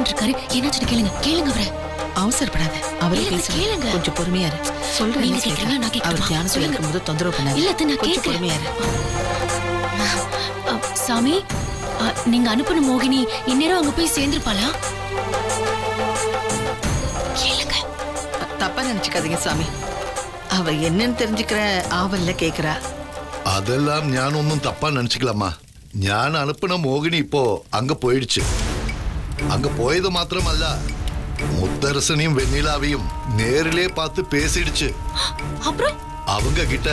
பேசிட்டு இருக்காரு. என்னாச்சு கேளுங்க, கேளுங்க அவரை. அவசரப்படாத, அவரே பேசுங்க. கேளுங்க, கொஞ்சம் பொறுமையா இரு. சொல்றேன். நீங்க கேக்குறீங்களா நான் கேட்கட்டுமா? அவர் தியானம் சொல்லி இருக்கும்போது தொந்தரவு பண்ணாத. இல்ல நான் கொஞ்சம் கேட்கறேன். பொறுமையா இரு. சாமி, நீங்க அனுப்பின மோகினி இந்நேரம் அங்க போய் சேர்ந்திருப்பாளா? கேளுங்க. தப்பா நினைச்சுக்காதீங்க சாமி. அவ என்னன்னு தெரிஞ்சுக்கிற ஆவல்ல கேக்குறா. அதெல்லாம் ஞான் ஒன்னும் தப்பா நினைச்சுக்கலாமா? ஞான் அனுப்பின மோகினி இப்போ அங்க போயிடுச்சு. அங்க போயது மாத்திரமல்ல, முத்தரசனையும் வெண்ணிலாவையும் நேரிலே பார்த்து பேசிடுச்சு. அப்புறம் அவங்க கிட்ட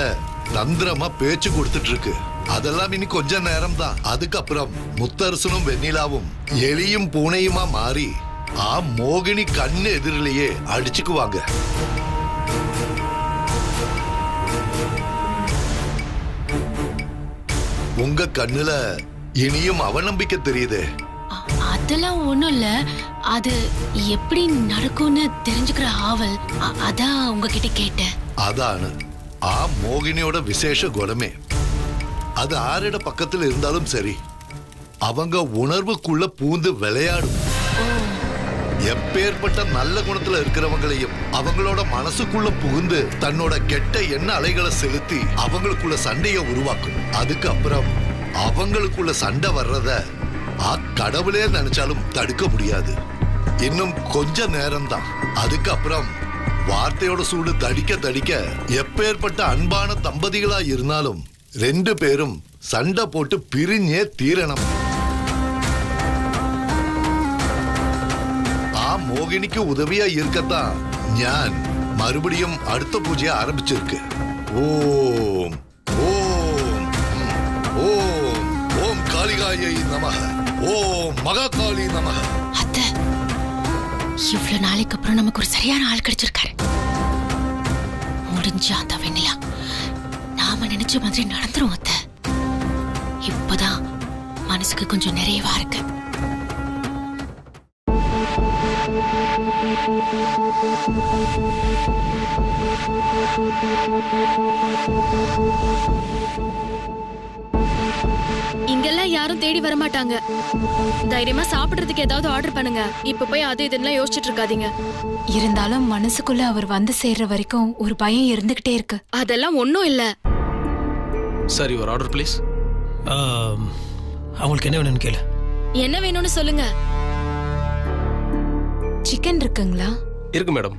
தந்திரமா பேச்சு கொடுத்துட்டு இருக்கு. அதெல்லாம் இனி கொஞ்ச நேரம் தான். அதுக்கப்புறம் முத்தரசனும் வெண்ணிலாவும் எலியும் பூனையுமா மாறி மோகினி கண்ணு எதிரிலேயே அடிச்சுக்குவாங்க. உங்க கண்ணுல இனியும் அவநம்பிக்கை தெரியுது. அதெல்லாம் ஒண்ணும் இல்ல. அது எப்படி நடக்கும்னு தெரிஞ்சுக்கிற ஆவல், அதான் உங்ககிட்ட கேட்டேன். அதான மோகினியோட விசேஷ குணமே. அது ஆரிட பக்கத்துல இருந்தாலும் சரி, அவங்க உணர்வுக்குள்ள பூந்து விளையாடும். எப்பேற்பட்ட நல்ல குணத்துல இருக்கிறவங்களையும் அவங்களோட மனசுக்குள்ள புகுந்து தன்னோட கெட்ட எண்ண அலைகளை செலுத்தி அவங்களுக்குள்ள சண்டையை உருவாக்கும். அதுக்கப்புறம் அவங்களுக்குள்ள சண்டை வர்றத கடவுளே நினைச்சாலும் தடுக்க முடியாது. இன்னும் கொஞ்ச நேரம் தான். அதுக்கப்புறம் வார்த்தையோட சூடு தடிக்க தடிக்க எப்பேற்பட்ட அன்பான தம்பதிகளா இருந்தாலும் 2 பேரும் சண்டை போட்டு பிரிஞ்சே தீரணும். மோகினிக்கு உதவியா இருக்கத்தான் ஞான் மறுபடியும் அடுத்த பூஜையை ஆரம்பிச்சிருக்கு. ஓம் ஓம் ஓம் ஓம் காளிகாயை நமக, ஓம் மகாகாளி நமக. அத்தை, இவ்வளவு நாளைக்கு அப்புறம் நமக்கு ஒரு சரியான ஆள் கிடைச்சிருக்காரு. முடிஞ்சா அந்த வெண்ணிலா நாம நினைச்ச மாதிரி நடந்துரும். அத்தை, இப்பதான் மனசுக்கு கொஞ்சம் நிறைவா இருக்கு. இங்கெல்லாம் யாரும் தேடி வர மாட்டாங்க. தைரியமா சாப்பிடுறதுக்கு ஏதாவது ஆர்டர் பண்ணுங்க. இப்ப போய் அது இதெல்லாம் யோசிச்சுட்டு இருக்காதீங்க. இருந்தாலும் மனசுக்குள்ள அவர் வந்து சேர்ற வரைக்கும் ஒரு பயம் இருந்துகிட்டே இருக்கு. அதெல்லாம் ஒண்ணும் இல்ல. சரி, ஒரு ஆர்டர் ப்ளீஸ். அவங்களுக்கு என்ன வேணும்னு கேளு. என்ன வேணும்னு சொல்லுங்க. சிக்கன் இருக்குங்களா? இருக்கு மேடம்.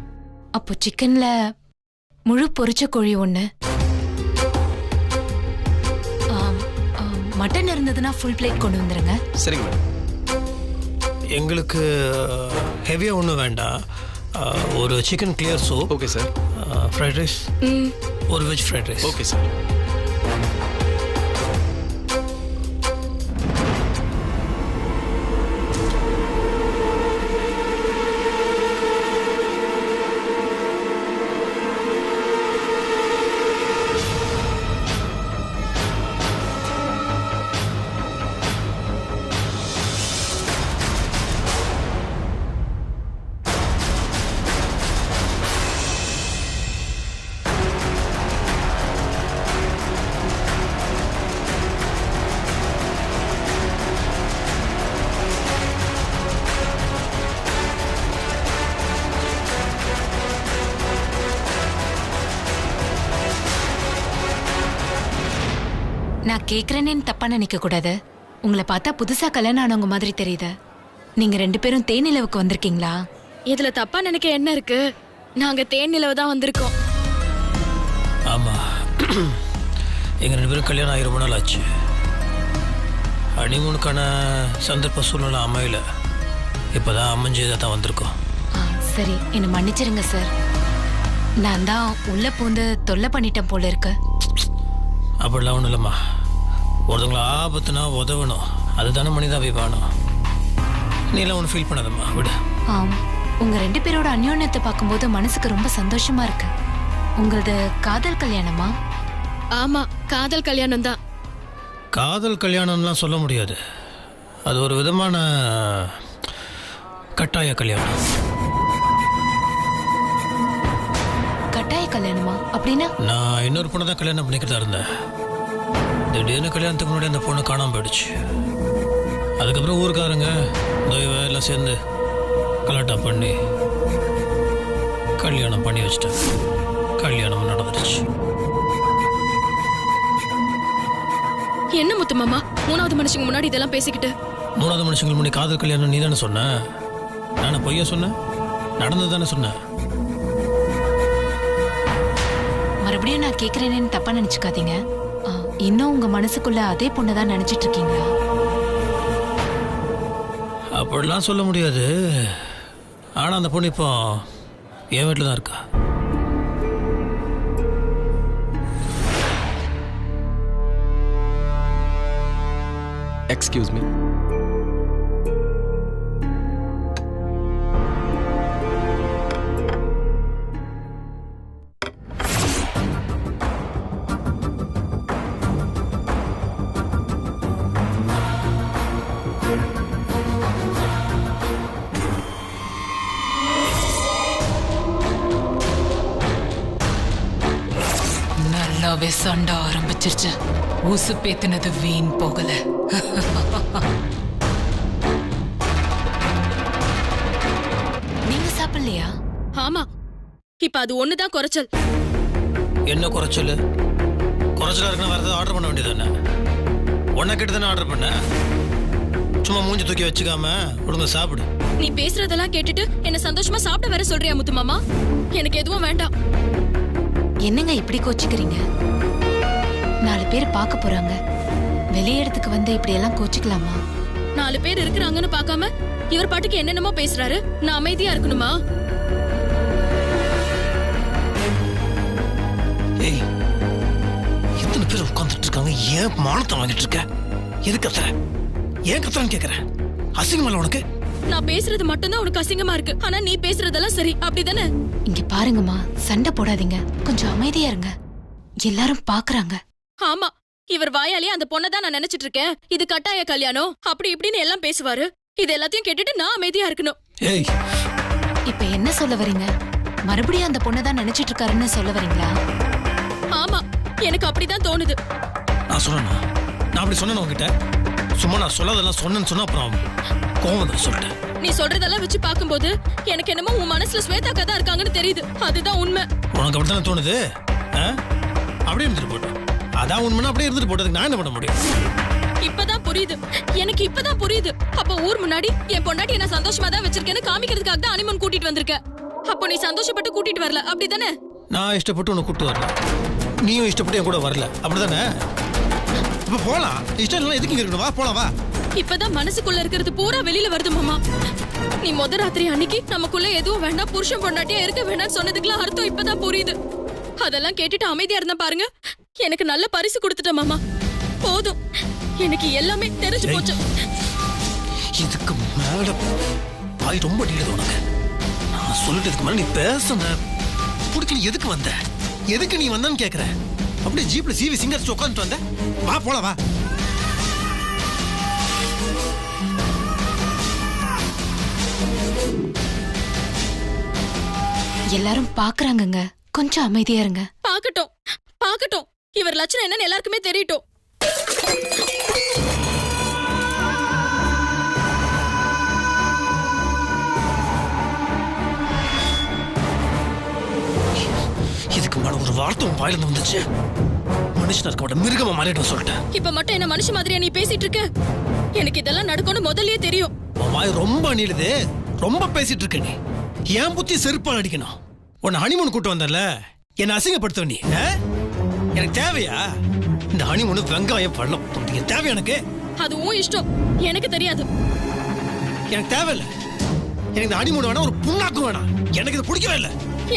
அப்போ சிக்கன்ல முழு பொரிச்ச கோழி 1, மட்டன் இருந்ததுன்னா ஃபுல் பிளேட் கொண்டு வந்துருங்க. சரிங்க மேடம். எங்களுக்கு ஹெவியாக ஒன்றும் வேண்டாம். ஒரு chicken clear soup. Okay sir. Fried rice, ஒரு veg fried rice. Okay sir. நான் கேக்குறேன்னு தப்பா நினைக்க கூடாது. உங்களை பார்த்தா புதுசா கல்யாணம் ஆனவங்க மாதிரி தெரியுது. நீங்க 2 பேரும் தேனிலவுக்கு வந்திருக்கீங்களா? இதுல தப்பா நினைக்க என்ன இருக்கு? நாங்க தேனிலவு தான் வந்திருக்கோம். ஆமா, எங்க 2 பேரும் கல்யாணம் ஆகி ரொம்ப நாள் ஆச்சு. ஹனிமூனுக்கான சந்தர்ப்ப சூழ்நிலை அமையல. இப்பதான் அமைஞ்சதை தான் வந்திருக்கோம். சரி, என்னை மன்னிச்சிருங்க சார். நான் தான் உள்ள பூந்து தொல்லை பண்ணிட்டேன் போல இருக்கு. அப்படிலாம் ஒன்றும் இல்லைம்மா. ஒருத்தவங்களை ஆபத்துனா உதவணும், அதுதானே மனிதாபிமானம். நீலாம் ஒன்றும் ஃபீல் பண்ணாதம்மா, விடு. உங்க 2 பேரோட அந்யோன்யத்தை பார்க்கும்போது மனசுக்கு ரொம்ப சந்தோஷமா இருக்கு. உங்களது காதல் கல்யாணமா? ஆமா, காதல் கல்யாணம் தான். காதல் கல்யாணம்லாம் சொல்ல முடியாது. அது ஒரு விதமான கட்டாய கல்யாணம். கட்டாய கல்யாணமா? அப்படின்னா? நான் இன்னொரு பொண்ணை தான் கல்யாணம் பண்ணிக்கிறதா இருந்தேன். திடீர்னு கல்யாணத்துக்கு முன்னாடி அந்த பொண்ணு காணாமல் போயிடுச்சு. அதுக்கப்புறம் ஊருக்காரங்க எல்லாம் சேர்ந்து கலாட்டா பண்ணி கல்யாணம் பண்ணி வச்சிட்டேன். கல்யாணம் நடந்துருச்சு. என்ன முத்து மாமா 3வது மனுஷங்க முன்னாடி இதெல்லாம் பேசிக்கிட்டு? 3வது மனுஷங்களுக்கு முன்னாடி காதல் கல்யாணம் நீ தானே சொன்ன? நானே பொய்யா சொன்னேன்? நடந்தது தானே சொன்னேன். மறுபடியும் நான் கேக்குறேன்னு தப்பா நினைச்சுக்காதீங்க. இன்னும் உங்க மனசுக்குள்ள அதே பொண்ணுதான் நினைச்சிட்டு இருக்கீங்களா? அப்படிலாம் சொல்ல முடியாது. ஆனா அந்த பொண்ணு இப்போ என் வீட்டில் தான் இருக்கா. Excuse me. நல்லாவே சண்டை ஆரம்பிச்சிருச்சு. ஊசு பேத்தினது வீண் போகல. நீங்க சாப்பிடலையா? ஆமா, இப்ப அது ஒண்ணுதான் குறைச்சல். என்ன குறைச்சல்? குறைச்சலா இருக்குன்னா வேற ஏதாவது ஆர்டர் பண்ண வேண்டியதானே? உன்னை கிட்ட தானே ஆர்டர் பண்ண. சும்மா மூஞ்சி தூக்கி வச்சுக்காம ஒழுங்கா சாப்பிடு. நீ பேசுறதெல்லாம் கேட்டுட்டு என்ன சந்தோஷமா சாப்பிட வேற சொல்றியா முத்து மாமா? எனக்கு எதுவும் வேண்டாம். என்னங்க இப்படி கோச்சிக்கிறீங்க? 4 பேர் பார்க்க போறாங்க. வெளியிடத்துக்கு வந்து இப்படி எல்லாம் கோச்சிக்கலாமா? 4 பேர் இருக்கிறாங்கன்னு பார்க்காம இவர் பாட்டுக்கு என்னென்னமோ பேசுறாரு. நான் அமைதியா இருக்கணுமா? ஏய், இத்தனை பேர் உட்கார்ந்துட்டு இருக்காங்க. ஏன் மானத்தை வாங்கிட்டு இருக்க? எது கத்துற? ஏன் கத்துறான்னு கேக்குறேன். அசிங்கமா உனக்கு? நான் பேசுறது மட்டும்தான் உனக்கு அசிங்கமா இருக்கு. ஆனா நீ பேசுறதெல்லாம் சரி, அப்படிதானே? இங்க பாருங்கம்மா, சண்டை போடாதீங்க. கொஞ்சம் அமைதியா இருங்க. எல்லாரும் பாக்குறாங்க. ஆமா, இவர் வாயாலே அந்த பொண்ணை தான் நான் நினைச்சிட்டு இருக்கேன். இது கட்டாய கல்யாணம் அப்படி இப்படின்னு எல்லாம் பேசுவாரு. இது எல்லாத்தையும் கேட்டுட்டு நான் அமைதியா இருக்கணும். ஏய், இப்ப என்ன சொல்ல வரீங்க? மறுபடியும் அந்த பொண்ணை தான் நினைச்சிட்டு இருக்காருன்னு சொல்ல வரீங்களா? ஆமா, எனக்கு அப்படிதான் தோணுது. நான் சொன்னா நான் அப்படி சொன்னேன் உங்ககிட்ட? சும்மா நான் சொல்லாதெல்லாம் சொன்னேன்னு சொன்னா அப்புறம் கோவம் தான் சொல்லிட்டேன். நீ சொல்றதெல்லாம் வச்சு பாக்கும்போது எனக்கு என்னமோ உன் மனசுல ஸ்வேதாக்கா தான் இருக்காங்கன்னு தெரியுது. அதுதான் உண்மை. உனக்கு அப்படித்தானே தோணுது? அப்படியே இருந்துட்டு போட்டோம். அதான் உண்மைன்னா அப்படியே இருந்துட்டு போட்டதுக்கு நான் என்ன பண்ண முடியும்? இப்பதான் புரியுது. எனக்கு இப்பதான் புரியுது. அப்ப ஊர் முன்னாடி என் பொண்டாட்டி என்ன சந்தோஷமா தான் வச்சிருக்கேன்னு காமிக்கிறதுக்காக தான் அனிமன் கூட்டிட்டு வந்திருக்க. அப்போ நீ சந்தோஷப்பட்டு கூட்டிட்டு வரல, அப்படிதானே? நான் இஷ்டப்பட்டு உன்னை கூட்டு வரல. நீயும் இஷ்டப்பட்டு என் கூட வரல, அப்படிதானே? இப்ப போலாம். இஷ்டம் இல்ல எதுக்கு இருக்கணும்? வா போலாம், வா. இப்பதான் மனசுக்குள்ள இருக்கிறது பூரா வெளியில வருது மாமா. நீ முத ராத்திரி அன்னைக்கு நமக்குள்ள எதுவும் வேண்டாம், புருஷன் பொண்டாட்டியா இருக்க வேண்டாம்னு சொன்னதுக்குலாம் அர்த்தம் இப்பதான் புரியுது. அதெல்லாம் கேட்டுட்டு அமைதியா இருந்தா பாருங்க, எனக்கு நல்ல பரிசு கொடுத்துட்ட மாமா. போதும், எனக்கு எல்லாமே தெரிஞ்சு போச்சு. இதுக்கு மேல பாய் ரொம்ப நீடுது உனக்கு. நான் சொல்லிட்டதுக்கு மேல நீ பேச புடிச்சு. நீ எதுக்கு வந்த? எதுக்கு நீ வந்தான்னு கேக்குற? அப்படியே ஜீப்ல சீவி சிங்கரிச்சு உட்காந்துட்டு வந்த. வா போலாம், வா. எல்லாரும் பாக்குறாங்கங்க. கொஞ்சம் அமைதியா இருங்க. பாக்கட்டும் பாக்கட்டும், இவர் லட்சணம் என்னன்னு எல்லாருக்குமே தெரியட்டும். இதுக்கு மேல ஒரு வார்த்தை உன் வாயிலிருந்து வந்துச்சு, மனுஷனா இருக்க மாட்டேன், மிருகமா மாறிடும் சொல்லிட்டேன். இப்ப மட்டும் என்ன மனுஷ மாதிரியா நீ பேசிட்டு இருக்க? எனக்கு இதெல்லாம் நடக்கும்னு முதல்லயே தெரியும். உன் வாய் ரொம்ப நீளுது, ரொம்ப பேசிட்டு இருக்க. நீ ஏன் புத்தி செருப்பால் அடிக்கணும்? உன்னை ஹனிமூன் கூட்டு வந்தல, என்ன அசிங்கப்படுத்த நீ? எனக்கு தேவையா இந்த ஹனிமூன்? வெங்காயம் பழம் தேவை எனக்கு? அது உன் இஷ்டம், எனக்கு தெரியாது. எனக்கு தேவையில்லை. எனக்கு இந்த ஹனிமூன் வேணா, ஒரு புண்ணாக்கும் வேணாம். எனக்கு இது பிடிக்கவே இல்லை.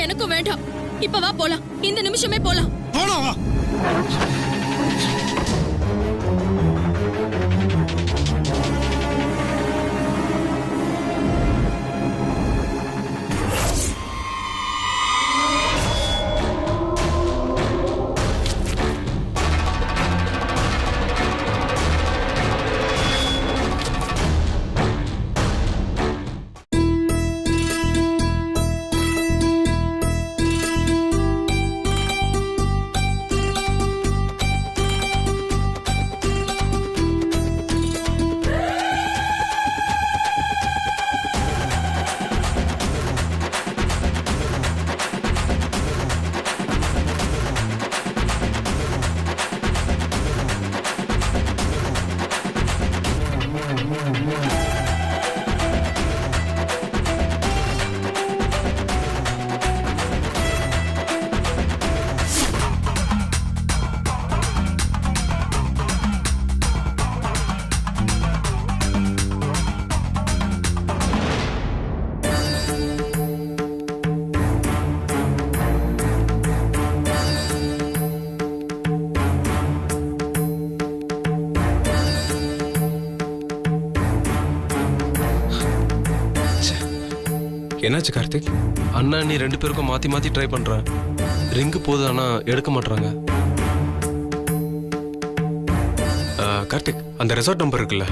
எனக்கும் வேண்டாம். இப்ப வா போலாம், இந்த நிமிஷமே போலாம். போலாம், வா. என்னாச்சு கார்த்திக்? அண்ணா நீ 2 பேருக்கும் மாத்தி மாத்தி ட்ரை பண்றேன். ரிங்கு போகுது ஆனா எடுக்க மாட்றாங்க. கார்த்திக், அந்த ரெசார்ட் நம்பர் இருக்குல்ல,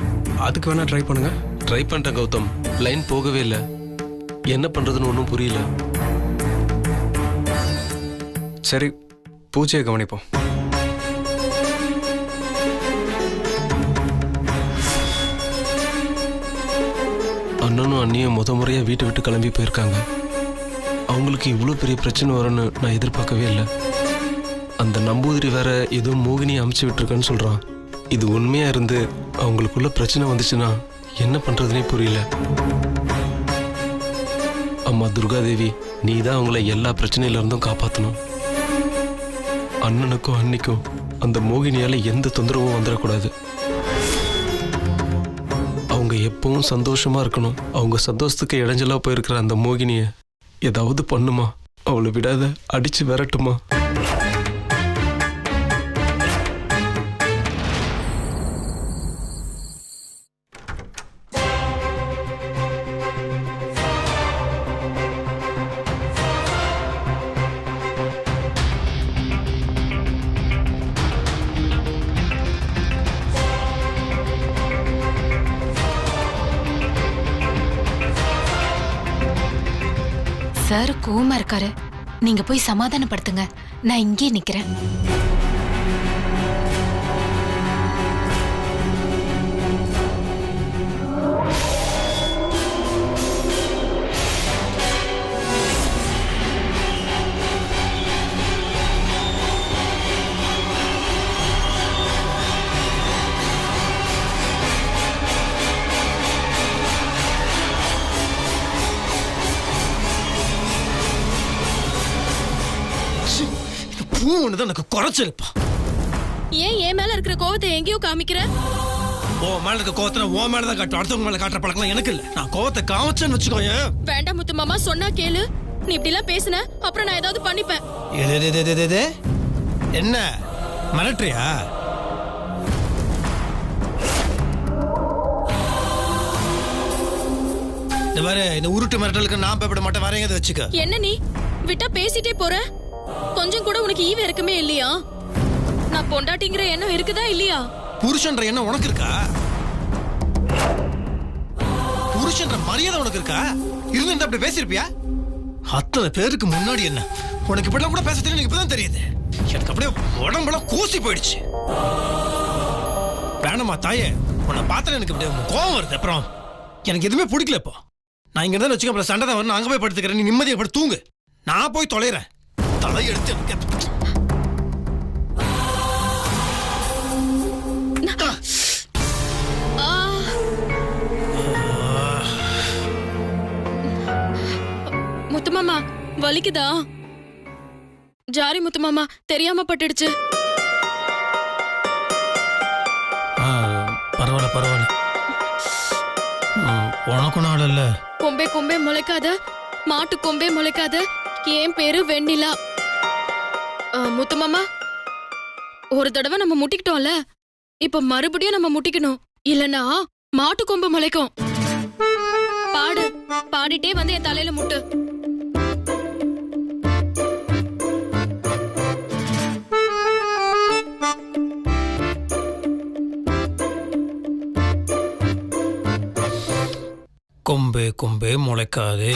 அதுக்கு வேணா ட்ரை பண்ணுங்க. ட்ரை பண்ணிட்டேன் கௌதம், லைன் போகவே இல்லை. என்ன பண்றதுன்னு ஒன்றும் புரியல. சரி, பூஜையை கவனிப்போம். அண்ணனும் அண்ணியும் முறையா வீட்டை விட்டு கிளம்பி போயிருக்காங்க. அவங்களுக்கு இவ்வளோ பெரிய பிரச்சனை வரும்னு நான் எதிர்பார்க்கவே இல்லை. அந்த நம்பூதிரி வேற ஏதோ மோகினியை அமுச்சு விட்டுருக்கேன்னு சொல்றான். இது உண்மையா இருந்து அவங்களுக்குள்ள பிரச்சனை வந்துச்சுன்னா என்ன பண்றதுனே புரியல. அம்மா துர்காதேவி, நீ தான் அவங்கள எல்லா பிரச்சனையில இருந்தும் காப்பாற்றணும். அண்ணனுக்கும் அன்னிக்கும் அந்த மோகினியால எந்த தொந்தரவும் வந்துடக்கூடாது. அவங்க எப்பவும் சந்தோஷமா இருக்கணும். அவங்க சந்தோஷத்துக்கு இடைஞ்சலா போயிருக்கிற அந்த மோகினிய ஏதாவது பண்ணுமா? அவளை விடாத அடிச்சு விரட்டுமா? சார் கோவமா இருக்காரு. நீங்க போய் சமாதானப்படுத்துங்க. நான் இங்கே நிக்கிறேன். பூ ஒண்ணுதான் எனக்கு குறைச்சிருப்பா. ஏன் என் மேல இருக்கிற கோவத்தை எங்கேயோ காமிக்கிற? ஓ மேல இருக்க கோவத்தை ஓ மேலதான் காட்டும். அடுத்தவங்க மேல காட்டுற பழக்கம் எனக்கு இல்ல. நான் கோவத்தை காமிச்சேன்னு வச்சுக்கோங்க. வேண்டாம் முத்து மாமா, சொன்னா கேளு. நீ இப்படி எல்லாம் பேசுன அப்புறம் நான் ஏதாவது பண்ணிப்பேன். என்ன மிரட்டுறியா? இந்த மாதிரி இந்த உருட்டு மிரட்டலுக்கு நான் பயப்பட மாட்டேன். வேற எங்கேயாவது வச்சுக்க. என்ன நீ விட்டா பேசிட்டே போற? கொஞ்சம் கூட உனக்கு ஈவே இருக்குமே இல்லையா? நான் பொண்டாட்டிங்கிற எண்ணம் இருக்குதா இல்லையா? புருஷன்ற எண்ணம் உனக்கு இருக்கா? புருஷன்ற மரியாதை உனக்கு இருக்கா? இருந்து அப்படி பேசிருப்பியா? அத்தனை பேருக்கு முன்னாடி என்ன உனக்கு இப்படிலாம் கூட பேச தெரியும். இப்பதான் தெரியுது. எனக்கு அப்படியே உடம்பெல்லாம் கூசி போயிடுச்சு. வேணாமா தாயே, உன்னை பார்த்தா எனக்கு அப்படியே கோவம் வருது. அப்புறம் எனக்கு எதுவுமே பிடிக்கல. இப்போ நான் இங்க இருந்தாலும் வச்சுக்க, அப்புறம் சண்டை தான் வரணும். அங்க போய் படுத்துக்கிறேன். நீ நிம்மதியை படுத்து தூங்கு. நான் போய் தொலைறேன். தலையெடுத்து முத்துமாமா, வலிக்குதா? ஜாரி முத்துமாமா, தெரியாம பட்டுடுச்சு. பரவாயில்ல பரவாயில்ல, உனக்கும் நாள் இல்ல. கொம்பே கொம்பே முளைக்காத, மாட்டு கொம்பே முளைக்காத. என் பேரு வெண்ணிலா. முத்துமாமா, ஒரு தடவை நம்ம முட்டிக்கிட்டோம்ல, இப்ப மறுபடியும் நம்ம முட்டிக்கணும். இல்லனா மாட்டு கொம்பு முளைக்கும். பாடு, பாடிட்டே வந்து என் தலையில முட்டு. கொம்பே கொம்பே முளைக்காதே,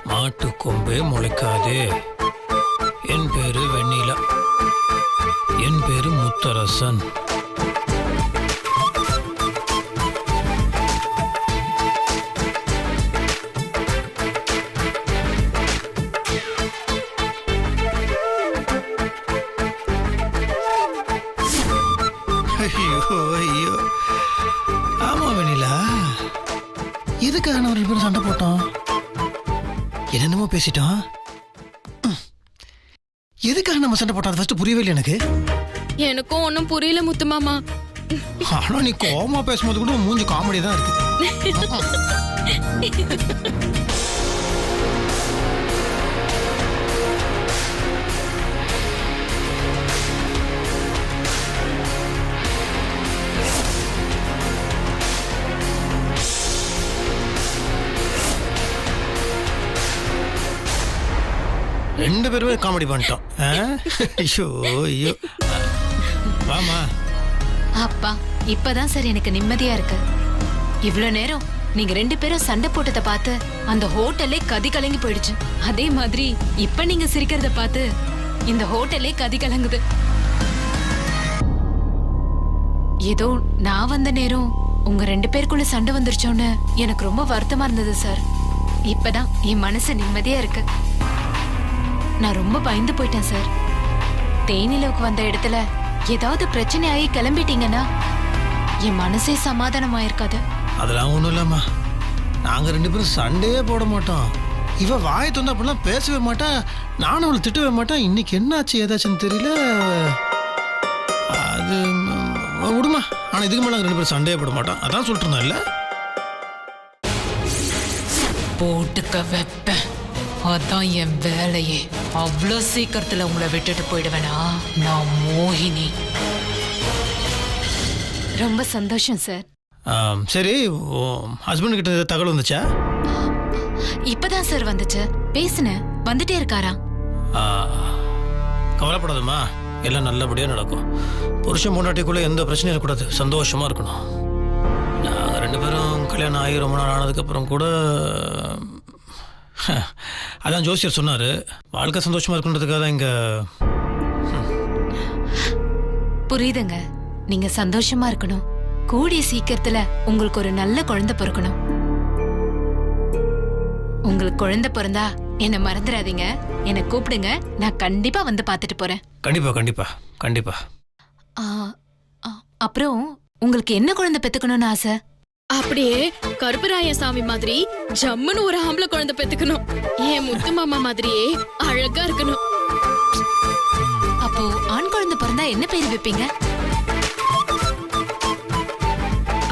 மாட்டு கொம்பே முளைக்காதே. என் பேரு வெண்ணிலா, என் பேரு முத்தரசன். ஐயோ ஐயோ, ஆமா வெண்ணிலா, எதுக்காக நம்ம 2 பேரும் சண்டை போட்டோம்? என்னென்னமோ பேசிட்டோம். எதுக்காக நம்ம சண்டை போட்டோம்? அது ஃபர்ஸ்ட் புரியவே இல்லை எனக்கு. எனக்கும் ஒன்னும் புரியல முத்துமாமா. ஆனா நீ கோவமா பேசும்போது கூட மூஞ்சி காமெடி தான் இருக்கு. ரெண்டு பேருமே காமெடி பண்ணிட்டோம். ஐயோ ஐயோ. வாமா. அப்பா இப்பதான் சார் எனக்கு நிம்மதியா இருக்கு. இவ்வளவு நேரம் நீங்க ரெண்டு பேரும் சண்டை போட்டதை பார்த்து அந்த ஹோட்டலே கதி கலங்கி போயிடுச்சு. அதே மாதிரி இப்ப நீங்க சிரிக்கிறத பார்த்து இந்த ஹோட்டலே கதி கலங்குது. ஏதோ நான் வந்த நேரம் உங்க ரெண்டு பேருக்குள்ள சண்டை வந்துருச்சோன்னு எனக்கு ரொம்ப வருத்தமா இருந்தது சார். இப்பதான் என் மனசு நிம்மதியா இருக்கு. நான் ரொம்ப பயந்து போயிட்டேன் சார். தேனிலவுக்கு வந்த இடத்துல ஏதாவது பிரச்சனை ஆகி கிளம்பிட்டீங்கன்னா என் மனசே சமாதானமாயிருக்காது. அதெல்லாம் ஒண்ணும் இல்லம்மா. நாங்க ரெண்டு பேரும் சண்டையே போட மாட்டோம். இவ வாய் தந்தா அப்படிலாம் பேசவே மாட்டா, நானும் அவளை திட்டவே மாட்டேன். இன்னைக்கு என்னாச்சு ஏதாச்சுன்னு தெரியல. அது விடுமா. ஆனா இதுக்கு மேல நாங்க ரெண்டு பேரும் சண்டையே போட மாட்டோம். அதான் சொல்லிட்டு இருந்தோம் இல்ல. போட்டுக்க வைப்பேன். அதான் என் வேலையே. அவ்வளோ சீக்கிரத்துல உங்களை விட்டுட்டு போயிடுவேனா? நான் மோகினி. ரொம்ப சந்தோஷம் சார். சரி, ஹஸ்பண்ட் கிட்ட தகவல் வந்துச்சா? இப்பதான் சார் வந்துச்சு. பேசுனேன். வந்துட்டே இருக்காரா? கவலைப்படாதம்மா, எல்லாம் நல்லபடியா நடக்கும். புருஷன் பொண்டாட்டிக்குள்ள எந்த பிரச்சனையும் இருக்கக்கூடாது, சந்தோஷமா இருக்கணும். நாங்க ரெண்டு பேரும் கல்யாணம் ஆகி ரொம்ப நாள் ஆனதுக்கு அப்புறம் கூட அதான் ஜோசியர் சொன்னாரு, வாழ்க்கை சந்தோஷமா இருக்குன்றதுக்காக தான் இங்க. புரியுதுங்க. நீங்க சந்தோஷமா இருக்கணும். கூடிய சீக்கிரத்துல உங்களுக்கு ஒரு நல்ல குழந்தை பிறக்கணும். உங்களுக்கு குழந்தை பிறந்தா என்ன மறந்துடாதீங்க. என்ன கூப்பிடுங்க. நான் கண்டிப்பா வந்து பாத்துட்டு போறேன். கண்டிப்பா கண்டிப்பா கண்டிப்பா. அப்புறம் உங்களுக்கு என்ன குழந்தை பெத்துக்கணும்னு ஆசை? அப்படியே கருப்பராய சாமி மாதிரி ஜம்முன்னு ஒரு ஆம்பளை குழந்தை பெத்துக்கணும். என் முத்து மாமா மாதிரியே அழகா இருக்கணும். அப்போ ஆண் குழந்தை பிறந்தா என்ன பேர் வைப்பீங்க?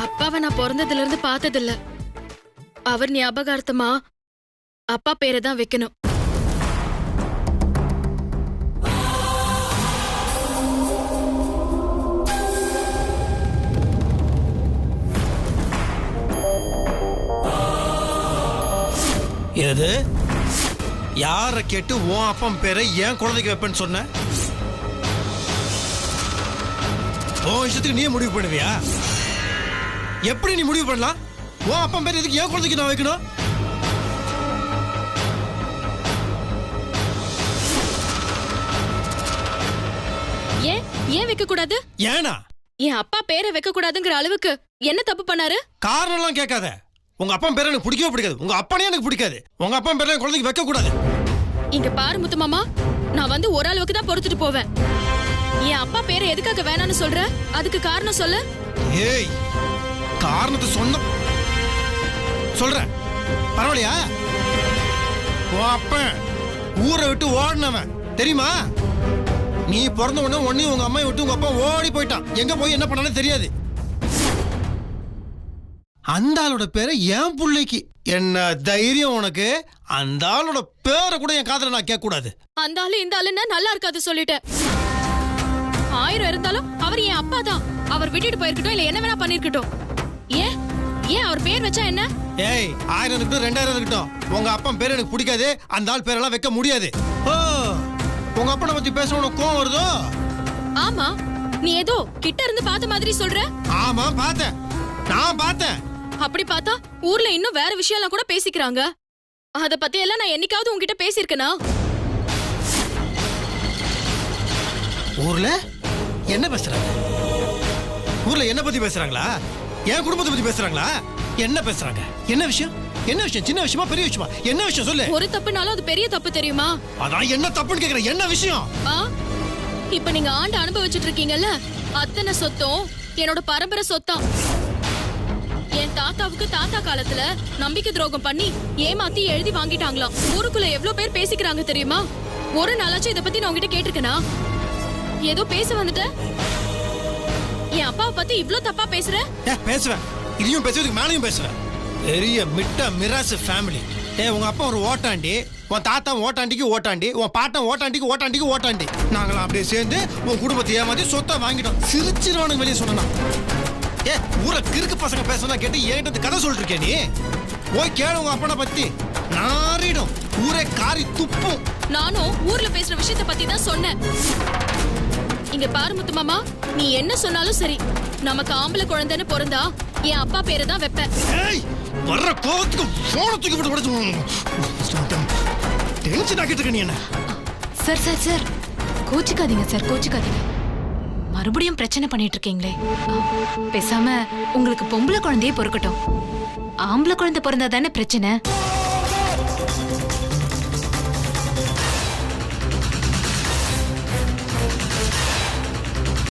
அப்பாவை நான் பிறந்ததுல இருந்து பார்த்ததில்ல. அவர் ஞாபகார்த்தமா அப்பா பேரை தான் வைக்கணும். எது? யார கேட்டு உன் அப்பன் பேரை ஏன் குழந்தைக்கு வைப்பேன்னு சொன்ன? உன் இஷ்டத்துக்கு நீ முடிவு பண்ணுவியா? எப்படி நீ முடிவு பண்ணலாம்? உன் அப்பன் பேர் எதுக்கு ஏன் குழந்தைக்கு நான் வைக்கணும்? ஏன் ஏன் வைக்க கூடாது? ஏனா என் அப்பா பேரை வைக்க கூடாதுங்கிற அளவுக்கு என்ன தப்பு பண்ணாரு? காரணம் எல்லாம் கேட்காத. உங்க அப்பன் பேரை எனக்கு பிடிக்கவே பிடிக்காது. உங்க அப்பனே எனக்கு பிடிக்காது. உங்க அப்பன் பேரை குழந்தைக்கு வைக்க கூடாது. இங்க பாரு முத்து மாமா, நான் வந்து ஒரு அளவுக்கு தான் பொறுத்துட்டு போவேன். என் அப்பா பேரை எதுக்காக வேணான்னு சொல்ற? அதுக்கு காரணம் சொல்லு. ஏய், காரணத்தை சொன்ன சொல்றேன், பரவாயில்லையா? உன் அப்பன் ஊரை விட்டு ஓடினவன் தெரியுமா? நீ பிறந்த உடனே ஒன்னையும் உங்க அம்மையை விட்டு உங்க அப்பா ஓடி போயிட்டான். எங்க போய் என்ன பண்ணாலும் தெரியாது. அந்த ஆளோட பேரை என் பிள்ளைக்கு என்ன தைரியம் உனக்கு? அந்த ஆளோட பேரை கூட என் காதுல நான் கேட்க கூடாது. அந்த ஆளு இந்த ஆளுன்னா நல்லா இருக்காது சொல்லிட்டேன். 1000 இருந்தாலும் அவர் என் அப்பா தான். அவர் விட்டுட்டு போயிருக்கட்டும், இல்ல என்ன வேணா பண்ணிருக்கட்டும். ஏன் ஏன் அவர் பேர் வச்சா என்ன? ஏய், 1000 இருக்கட்டும் 2000 இருக்கட்டும், உங்க அப்பன் பேர் எனக்கு பிடிக்காது. அந்த ஆள் பேரெல்லாம் வைக்க முடியாது. ஓ, உங்க அப்பனை பத்தி பேச உனக்கு கோவம் வருதோ? ஆமா, நீ ஏதோ கிட்ட இருந்து பார்த்த மாதிரி சொல்ற. ஆமா பார்த்தேன், நான் பார்த்தேன். அப்படி பார்த்தா ஊர்ல இன்னும் வேற விஷயம்லாம் கூட பேசிக்கிறாங்க. அத பத்தி எல்லாம் நான் என்னைக்காவது உன்கிட்ட பேசியிருக்கேனா? ஊர்ல என்ன பேசுறாங்க? ஊர்ல என்ன பத்தி பேசுறாங்களா? என் குடும்பத்தை பத்தி பேசுறாங்களா? என்ன பேசுறாங்க? என்ன விஷயம்? என்ன விஷயம்? சின்ன விஷயமா பெரிய விஷயமா? என்ன விஷயம் சொல்லு. ஒரு தப்புனாலும் அது பெரிய தப்பு தெரியுமா? அதான் என்ன தப்புன்னு கேக்குறேன். என்ன விஷயம்? இப்ப நீங்க ஆண்டு அனுபவிச்சுட்டு இருக்கீங்கல்ல, அத்தனை சொத்தும் என்னோட பரம்பரை சொத்தா. என் தாத்தாவுக்கு தாத்தா காலத்துல நம்பிக்கை துரோகம் பண்ணி ஏமாத்தி எழுதி வாங்கிட்டாங்களாம். ஊருக்குள்ள எவ்வளவு பேர் பேசிக்கிறாங்க தெரியுமா? ஒரு நாளாச்சும் இத பத்தி நான் உங்ககிட்ட கேட்டிருக்கேனா? ஏதோ பேச வந்துட்ட. என் அப்பாவை பத்தி இவ்ளோ தப்பா பேசுற? பேசுவேன், இதையும் பேசுறதுக்கு மேலையும் பேசுவேன். பெரிய மிட்ட மிராசு ஃபேமிலி. உங்க அப்பா ஒரு ஓட்டாண்டி, உன் தாத்தா ஓட்டாண்டிக்கு ஓட்டாண்டி, உன் பாட்டன் ஓட்டாண்டிக்கு ஓட்டாண்டிக்கு ஓட்டாண்டி. நாங்களாம் அப்படியே சேர்ந்து உன் குடும்பத்தை ஏமாத்தி சொத்தை வாங்கிட்டோம். சிரிச்சிருவானுங்க வெளியே சொன்னா. ஊரை கிறுக்கு பசங்க பேசலாம் கேட்டு என்கிட்ட கதை சொல்லிட்டு இருக்கே நீ. போய் கேளு உங்க அப்பனை பத்தி. நாரிடும் ஊரே காரி நாரி துப்பும். நானும் ஊர்ல பேசுற விஷயத்த பத்தி தான் சொன்னேன். இங்க பாரு முத்து மாமா, நீ என்ன சொன்னாலும் சரி, நமக்கு ஆம்பளை குழந்தைன்னு பிறந்தா என் அப்பா பேரை தான் வைப்பேன். ஏய், வர்ற கோவத்துக்கு போன தூக்கி விட்டு உடைச்சு டென்ஷன் ஆக்கிட்டு இருக்க நீ என்ன? சார் சார் சார் கோச்சிக்காதீங்க சார், கோச்சிக்காதீங்க. மறுபடியும் பிரச்சனை பண்ணிட்டு இருக்கீங்களே. பேசாம உங்களுக்கு பொம்பளை குழந்தையே பொறுக்கட்டும். ஆம்பளை குழந்தை பிறந்தா தானே பிரச்சனை.